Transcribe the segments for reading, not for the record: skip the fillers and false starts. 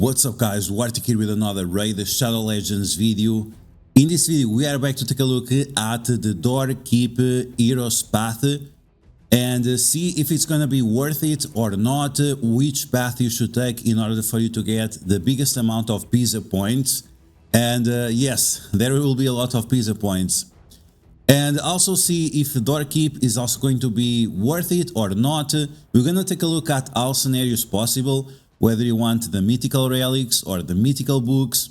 What's up guys, DuArktik here with another Raid the Shadow Legends video. In this video we are back to take a look at the doorkeep hero's path and see if it's gonna be worth it or not, which path you should take in order for you to get the biggest amount of pizza points. And yes, there will be a lot of pizza points. And also see if doorkeep is also going to be worth it or not. We're gonna take a look at all scenarios possible, whether you want the mythical relics or the mythical books,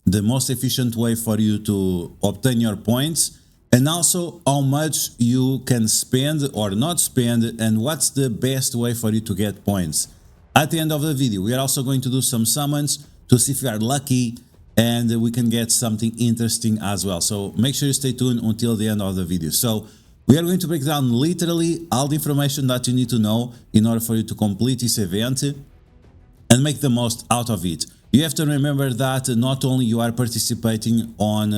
the most efficient way for you to obtain your points, and also how much you can spend or not spend, and what's the best way for you to get points. At the end of the video, we are also going to do some summons to see if you are lucky and we can get something interesting as well. So make sure you stay tuned until the end of the video. So we are going to break down literally all the information that you need to know in order for you to complete this event and make the most out of it. You have to remember that not only you are participating on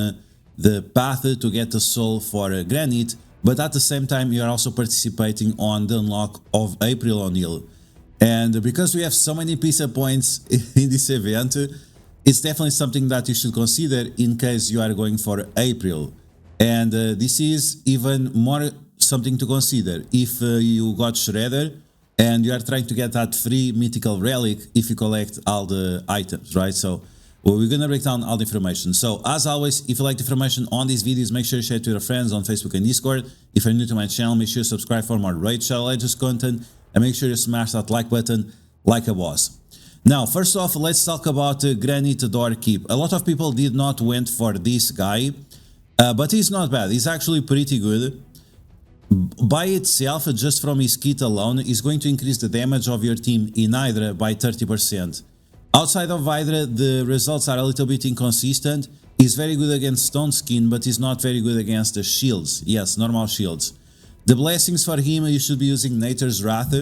the path to get the soul for GRANYT, but at the same time you are also participating on the unlock of April O'Neil. And because we have so many pizza points in this event, it's definitely something that you should consider in case you are going for April. And this is even more something to consider if you got Shredder and you are trying to get that free mythical relic if you collect all the items, right? So we're gonna break down all the information. So as always, if you like the information on these videos, make sure you share it to your friends on Facebook and Discord. If you're new to my channel, make sure you subscribe for more Raid Shadow Legends content, and make sure you smash that like button like a boss. Now, first off, let's talk about GRANYT doorkeep. A lot of people did not went for this guy, but he's not bad. He's actually pretty good. By itself, just from his kit alone, is going to increase the damage of your team in Hydra by 30%. Outside of Hydra, the results are a little bit inconsistent. He's very good against Stone Skin, but he's not very good against the shields. Yes, normal shields. The blessings for him, you should be using Nature's Wrath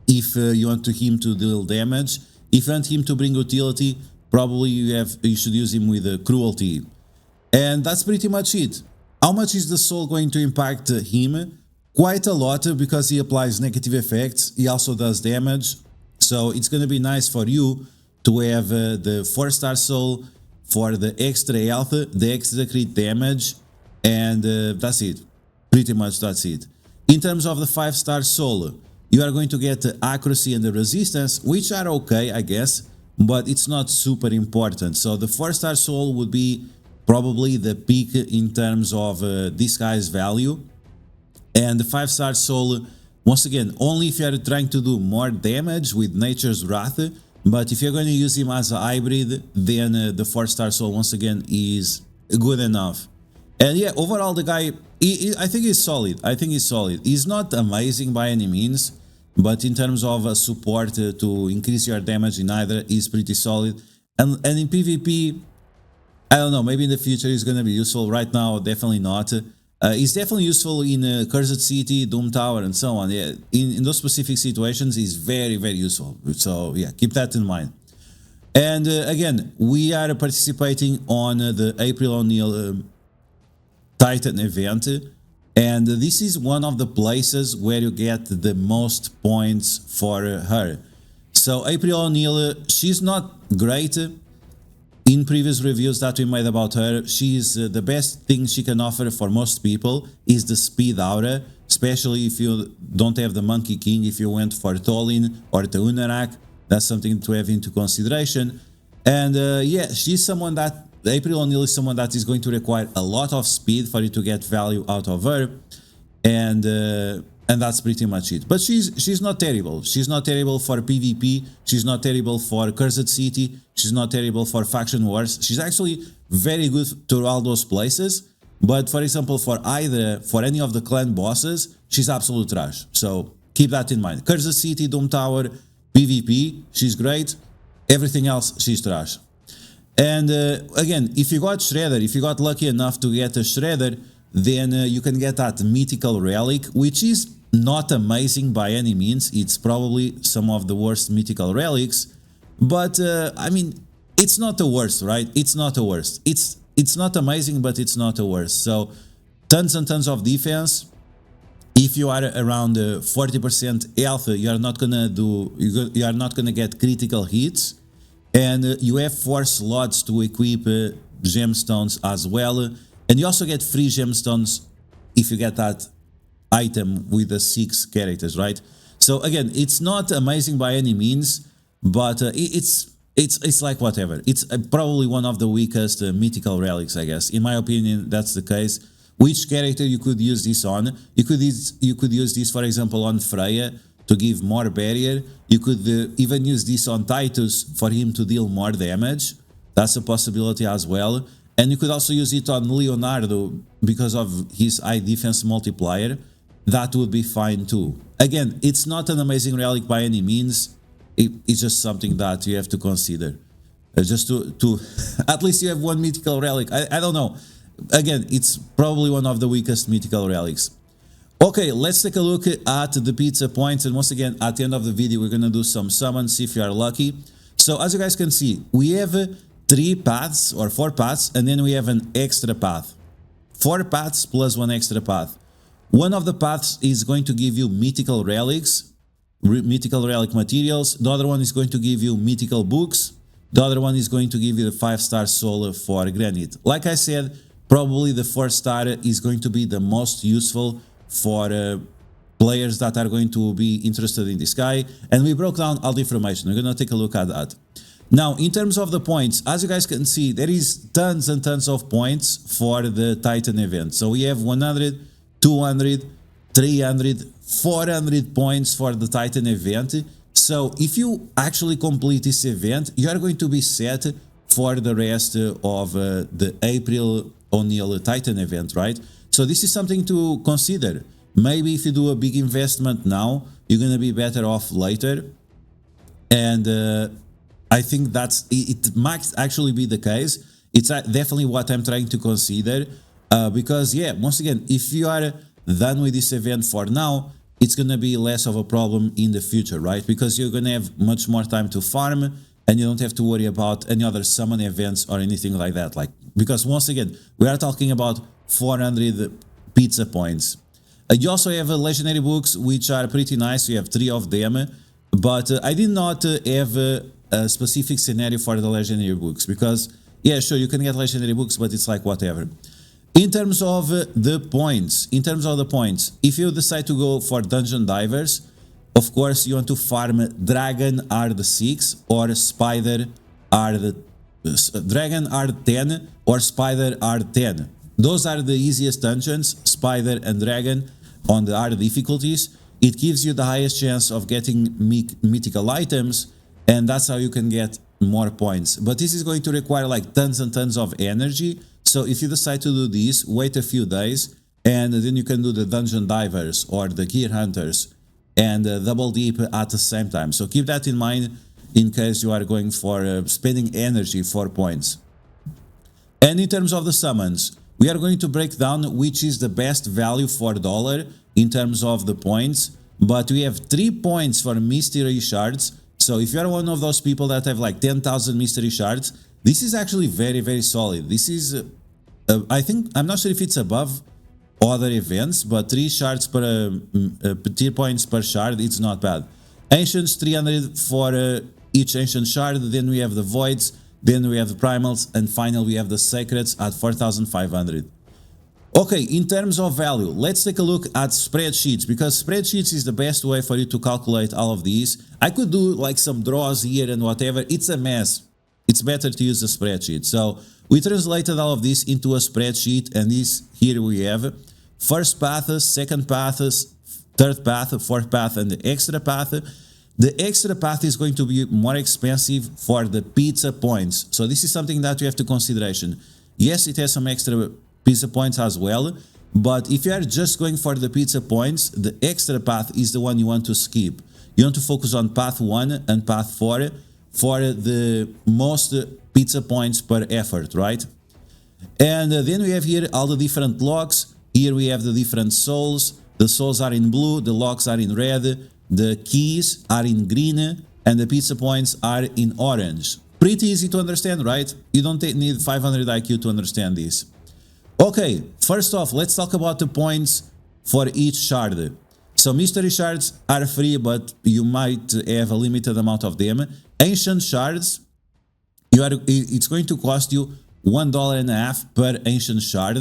if you want him to deal damage. If you want him to bring utility, probably you should use him with Cruelty. And that's pretty much it. How much is the soul going to impact him? Quite a lot, because he applies negative effects. He also does damage. So it's going to be nice for you to have the 4-star soul for the extra health, the extra crit damage, and that's it. Pretty much that's it. In terms of the 5-star soul, you are going to get the accuracy and the resistance, which are okay, I guess, but it's not super important. So the 4-star soul would be probably the peak in terms of this guy's value. And the 5-star soul, once again, only if you are trying to do more damage with Nature's Wrath, but if you're going to use him as a hybrid, then the 4-star soul, once again, is good enough. And yeah, overall the guy, I think he's solid. I think he's solid. He's not amazing by any means, but in terms of support to increase your damage in Hydra, he's pretty solid. And in PvP, I don't know, maybe in the future he's going to be useful. Right now, definitely not. He's definitely useful in Cursed City, Doom Tower, and so on. Yeah, in those specific situations, he's very, very useful. So yeah, keep that in mind. And again, we are participating on the April O'Neil Titan event. And this is one of the places where you get the most points for her. So April O'Neil, she's not great. In previous reviews that we made about her, she's the best thing she can offer for most people is the speed aura, especially if you don't have the Monkey King. If you went for Tolin or the Unarak, that's something to have into consideration. And yeah, she's someone that, April O'Neil is someone that is going to require a lot of speed for you to get value out of her. And that's pretty much it. But she's not terrible. She's not terrible for PvP. She's not terrible for Cursed City. She's not terrible for Faction Wars. She's actually very good to all those places. But for example, for any of the clan bosses, she's absolute trash. So keep that in mind. Cursed City, Doom Tower, PvP, she's great. Everything else, she's trash. And again, if you got Shredder, if you got lucky enough to get a Shredder, then you can get that mythical relic, which is not amazing by any means. It's probably some of the worst mythical relics, but I mean, it's not the worst, right? It's not the worst. It's not amazing, but it's not the worst. So tons and tons of defense. if you are around 40% health, you are not gonna get critical hits, and you have 4 slots to equip gemstones as well, and you also get free gemstones if you get that item with the 6 characters, right? So again, it's not amazing by any means, but it's like whatever. It's probably one of the weakest mythical relics, I guess. In my opinion, that's the case. Which character you could use this on? You could use this, for example, on Freya to give more barrier. You could even use this on Titus for him to deal more damage. That's a possibility as well. And you could also use it on Leonardo because of his high defense multiplier. That would be fine too. Again, it's not an amazing relic by any means. It's just something that you have to consider. Just to at least you have one mythical relic. I don't know. Again, it's probably one of the weakest mythical relics. Okay, let's take a look at the pizza points, and once again, at the end of the video, we're gonna do some summons if you are lucky. So as you guys can see, we have 3 paths or 4 paths, and then we have an extra path. 4 paths plus 1 extra path. One of the paths is going to give you mythical relics, mythical relic materials. The other one is going to give you mythical books. The other one is going to give you the 5-star soul for GRANYT. Like I said, probably the 4-star is going to be the most useful for players that are going to be interested in this guy. And we broke down all the information. We're going to take a look at that. Now, in terms of the points, as you guys can see, there is tons and tons of points for the Titan event. So we have 100, 200, 300, 400 points for the Titan event. So if you actually complete this event, you are going to be set for the rest of the April O'Neil Titan event, right? So this is something to consider. Maybe if you do a big investment now, you're going to be better off later. And I think it might actually be the case. It's definitely what I'm trying to consider. Because yeah, once again, if you are done with this event for now, it's going to be less of a problem in the future, right? Because you're going to have much more time to farm, and you don't have to worry about any other summon events or anything like that. Because once again, we are talking about 400 pizza points. You also have legendary books, which are pretty nice. You have 3 of them, but I did not have a specific scenario for the legendary books, because yeah, sure, you can get legendary books, but it's like whatever. In terms of the points, if you decide to go for dungeon divers, of course you want to farm Dragon R6 or Spider Dragon R10 or Spider R10. Those are the easiest dungeons, Spider and Dragon, on the R difficulties. It gives you the highest chance of getting mythical items, and that's how you can get more points. But this is going to require like tons and tons of energy. So if you decide to do this, wait a few days, and then you can do the dungeon divers or the gear hunters and double deep at the same time. So keep that in mind in case you are going for spending energy for points. And in terms of the summons, we are going to break down which is the best value for dollar in terms of the points. But we have 3 points for mystery shards. So if you are one of those people that have like 10,000 mystery shards, this is actually very, very solid. This is, I think, I'm not sure if it's above other events, but 3 shards per tier points per shard, it's not bad. Ancients, 300 for each ancient shard. Then we have the voids. Then we have the primals, and finally we have the sacreds at 4,500. Okay, in terms of value, let's take a look at spreadsheets, because spreadsheets is the best way for you to calculate all of these. I could do like some draws here and whatever. It's a mess. It's better to use the spreadsheet. So we translated all of this into a spreadsheet, and here we have first path, second path, third path, fourth path, and the extra path. The extra path is going to be more expensive for the pizza points. So this is something that you have to consideration. Yes, it has some extra pizza points as well, but if you are just going for the pizza points, the extra path is the one you want to skip. You want to focus on path 1 and path 4 for the most pizza points per effort, right? And then we have here all the different locks. Here we have the different souls. The souls are in blue, the locks are in red. The keys are in green, and the pizza points are in orange. Pretty easy to understand, right? You don't need 500 IQ to understand this. Okay, first off, let's talk about the points for each shard. So mystery shards are free, but you might have a limited amount of them. Ancient shards, it's going to cost you $1.50 per ancient shard,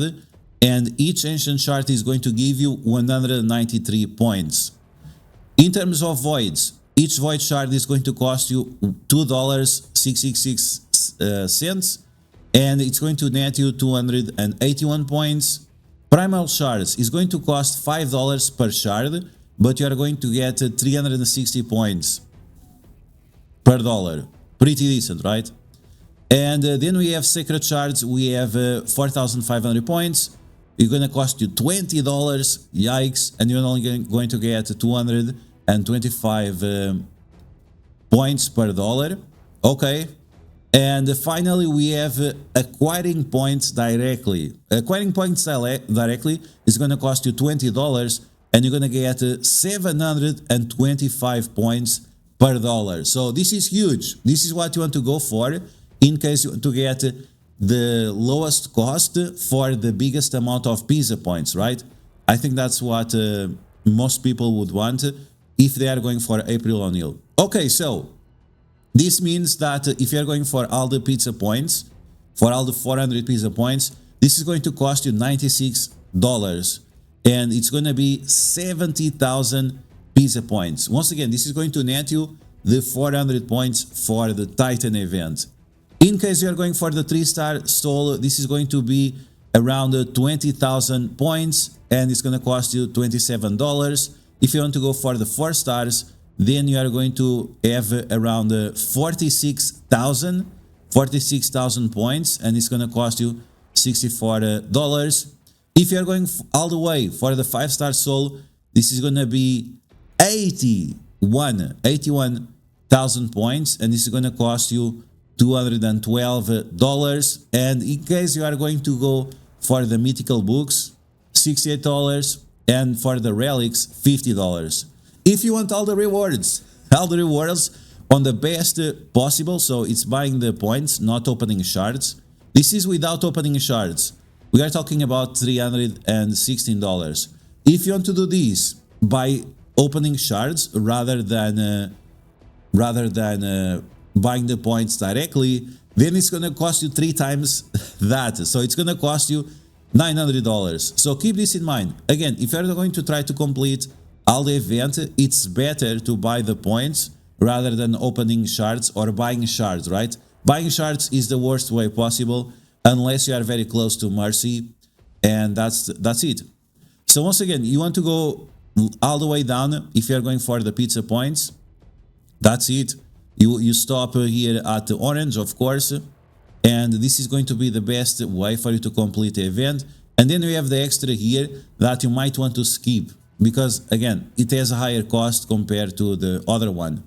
and each ancient shard is going to give you 193 points. In terms of voids, each void shard is going to cost you $2.666, and it's going to net you 281 points. Primal shards is going to cost $5 per shard, but you are going to get 360 points per dollar. Pretty decent, right? And then we have sacred shards. We have 4,500 points. It's going to cost you $20. Yikes. And you're only going to get 225 points per dollar. Okay. And finally, we have acquiring points directly. Acquiring points directly is going to cost you $20, and you're going to get 725 points per dollar. So this is huge. This is what you want to go for in case you want to get the lowest cost for the biggest amount of pizza points, right? I think that's what most people would want if they are going for April O'Neil. Okay, so this means that if you're going for all the pizza points, for all the 400 pizza points, this is going to cost you $96. And it's going to be 70,000 pizza points. Once again, this is going to net you the 400 points for the Titan event. In case you're going for the 3-star stole, this is going to be around 20,000 points, and it's going to cost you $27. If you want to go for the 4 stars, then you are going to have around 46,000 points, and it's going to cost you $64. If you are going all the way for the 5-star soul, this is going to be 81,000 points, and this is going to cost you $212. And in case you are going to go for the mythical books, $68, and for the relics, $50. If you want all the rewards on the best possible, so it's buying the points, not opening shards. This is without opening shards. We are talking about $316. If you want to do this by opening shards rather than buying the points directly, then it's going to cost you 3 times that. So it's going to cost you $900. So keep this in mind. Again, if you're going to try to complete all the event, it's better to buy the points rather than opening shards or buying shards, right? Buying shards is the worst way possible unless you are very close to Mercy, and that's it. So once again, you want to go all the way down if you're going for the pizza points. That's it. You stop here at the orange, of course, and this is going to be the best way for you to complete the event. And then we have the extra here that you might want to skip, because again, it has a higher cost compared to the other one.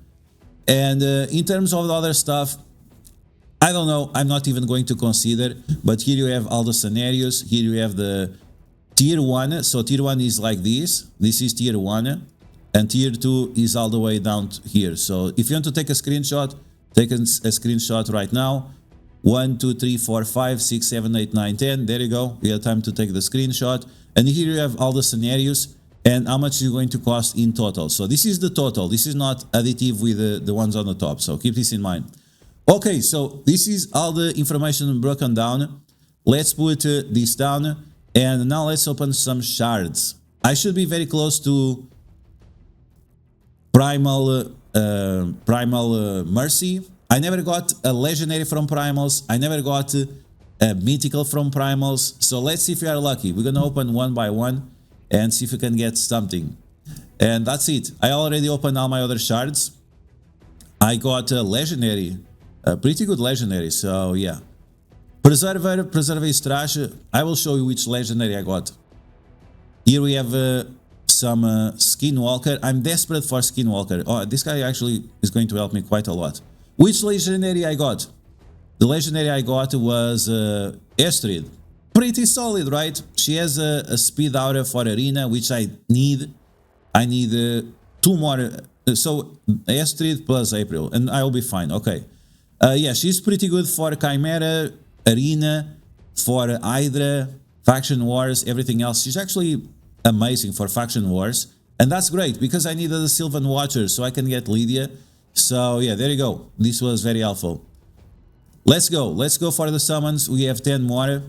And in terms of the other stuff, I don't know, I'm not even going to consider, but here you have all the scenarios. Here you have the tier 1, so tier 1 is like this is tier 1, and tier 2 is all the way down here. So if you want to take a screenshot, take a screenshot right now. 1, 2, 3, 4, 5, 6, 7, 8, 9, 10, there you go, you have time to take the screenshot. And here you have all the scenarios and how much is going to cost in total. So this is the total, this is not additive with the ones on the top, so keep this in mind. Okay, so this is all the information broken down. Let's put this down, and now let's open some shards. I should be very close to Primal Mercy. I never got a legendary from primals. I never got a mythical from primals. So let's see if we are lucky. We're gonna open one by one and see if we can get something. And that's it. I already opened all my other shards. I got a legendary, a pretty good legendary. So yeah, Preserver is trash. I will show you which legendary I got. Here we have some Skinwalker. I'm desperate for Skinwalker. Oh, this guy actually is going to help me quite a lot. Which legendary I got? The legendary I got was Astrid. Pretty solid, right? She has a speed aura for arena, which I need. I need 2 more. So Astrid plus April, and I will be fine. Okay. Yeah, she's pretty good for Chimera, arena, for Hydra, faction wars, everything else. She's actually amazing for faction wars. And that's great because I needed a Sylvan Watcher so I can get Lydia. So yeah, there you go. This was very helpful. Let's go. Let's go for the summons. We have 10 more.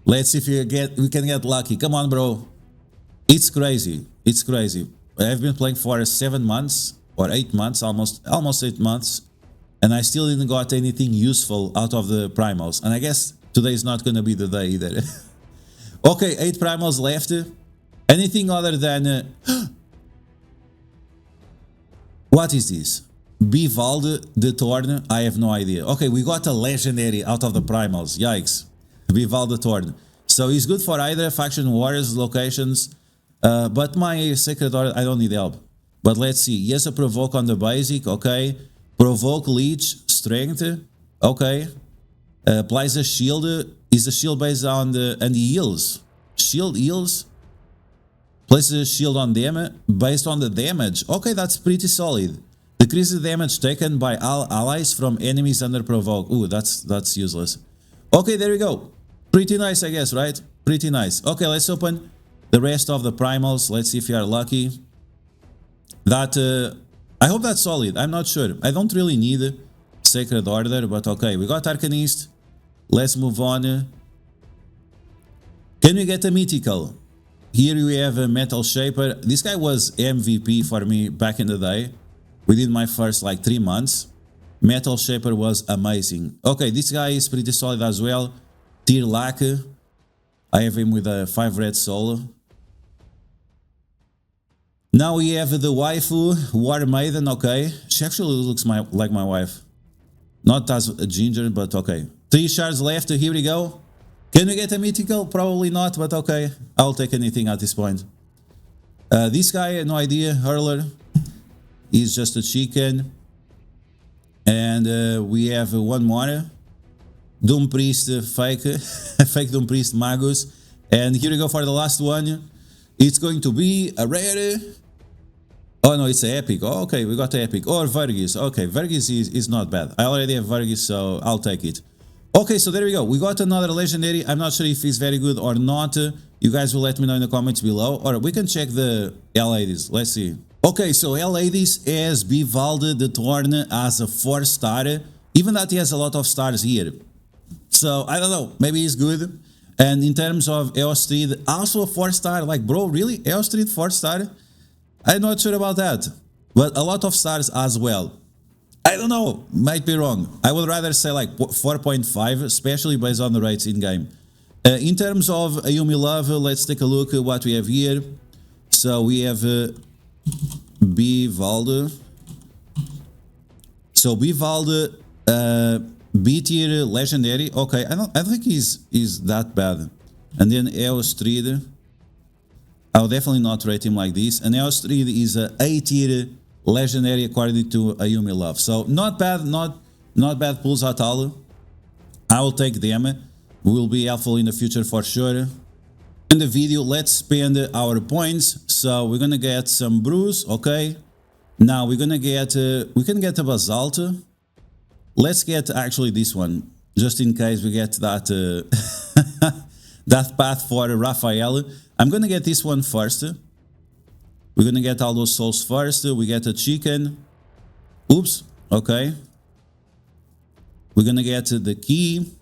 Let's see if we can get lucky. Come on, bro. It's crazy. It's crazy. I've been playing for 7 months or 8 months, almost 8 months. And I still didn't got anything useful out of the primals. And I guess today is not going to be the day either. Okay, 8 primals left. Anything other than... What is this? Bivald the Torn? I have no idea. Okay, we got a legendary out of the primals. Yikes. Bivald the Torn. So he's good for either faction wars locations. But my Sacred Order, I don't need help. But let's see. He has a provoke on the basic. Okay. Provoke Leech Strength. Okay. Applies a shield. Is the shield based on the... And he heals. Shield heals. Places a shield on them based on the damage. Okay, that's pretty solid. Decreases the damage taken by all allies from enemies under provoke. Ooh, that's useless. Okay, there we go. Pretty nice, I guess, right? Pretty nice. Okay, let's open the rest of the primals. Let's see if we are lucky. That, I hope that's solid. I'm not sure. I don't really need Sacred Order, but okay. We got Arcanist. Let's move on. Can we get a mythical? Here we have a Metal Shaper. This guy was MVP for me back in the day. Within my first like 3 months. Metal Shaper was amazing. Okay, this guy is pretty solid as well. GETALICE. I have him with a 5 red soul. Now we have the waifu, War Maiden, okay. She actually looks like my wife. Not as a ginger, but okay. 3 shards left, here we go. Can we get a mythical? Probably not, but okay. I'll take anything at this point. This guy, no idea, Hurler. He's just a chicken. And we have one more. Doom Priest, fake. Fake Doom Priest, Magus. And here we go for the last one. It's going to be a rare... Oh no, it's an epic. Oh, okay, we got an epic. Or Vergis. Okay, Vergis is not bad. I already have Vergis, so I'll take it. Okay, so there we go. We got another legendary. I'm not sure if he's very good or not. You guys will let me know in the comments below. Or we can check the L80s. Let's see. Okay, so L80s has Bivald the Torn as a 4-star. Even that he has a lot of stars here. So, I don't know. Maybe he's good. And in terms of Eos Street, also a 4-star. Like, bro, really? Eos Street 4-star? I'm not sure about that. But a lot of stars as well. I don't know. Might be wrong. I would rather say like 4.5, especially based on the rates in-game. In terms of Ayumi Love, let's take a look at what we have here. So we have Bivald. So Bivald, B-tier legendary. Okay, I don't think he's that bad. And then Eos Street. I'll definitely not rate him like this. And Eos Street is a A-tier legendary according to Ayumi Love. So not bad, not bad pulls at all. I will take them. Will be helpful in the future for sure. In the video, let's spend our points. So we're gonna get some brews, okay. Now we're gonna get we can get a basalt. Let's get actually this one, just in case we get that that path for Raphael. I'm gonna get this one first. We're gonna get all those souls first. We get a chicken. Oops. Okay. We're gonna get the key.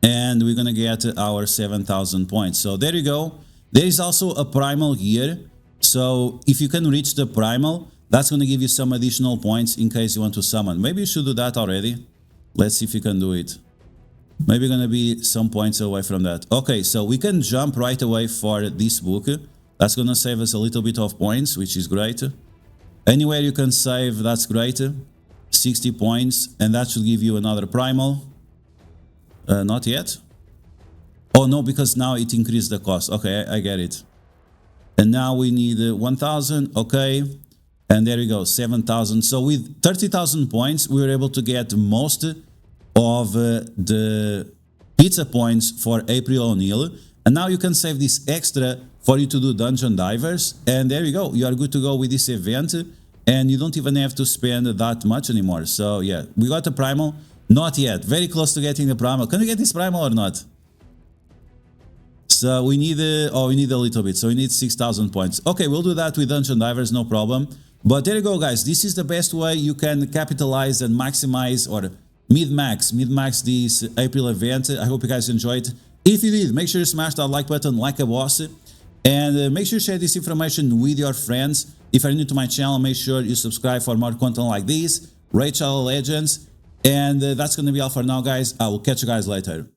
And we're gonna get our 7,000 points. So there you go. There is also a primal here. So if you can reach the primal, that's gonna give you some additional points in case you want to summon. Maybe you should do that already. Let's see if you can do it. Maybe gonna be some points away from that. Okay, so we can jump right away for this book. That's gonna save us a little bit of points, which is great. Anywhere you can save, that's great. 60 points, and that should give you another primal. Not yet. Oh no, because now it increased the cost. Okay, I get it. And now we need 1,000. Okay, and there we go, 7,000. So with 30,000 points, we were able to get most of the pizza points for April O'Neil. And now you can save this extra for you to do Dungeon Divers. And there you go. You are good to go with this event. And you don't even have to spend that much anymore. So yeah, we got the primal. Not yet. Very close to getting the primal. Can we get this primal or not? So we need we need a little bit. So we need 6,000 points. Okay, we'll do that with Dungeon Divers, no problem. But there you go, guys. This is the best way you can capitalize and maximize or mid-max this April event. I hope you guys enjoyed. If you did, make sure you smash that like button like a boss. And make sure you share this information with your friends. If you're new to my channel, make sure you subscribe for more content like this. Rate Shadow Legends. And that's going to be all for now, guys. I will catch you guys later.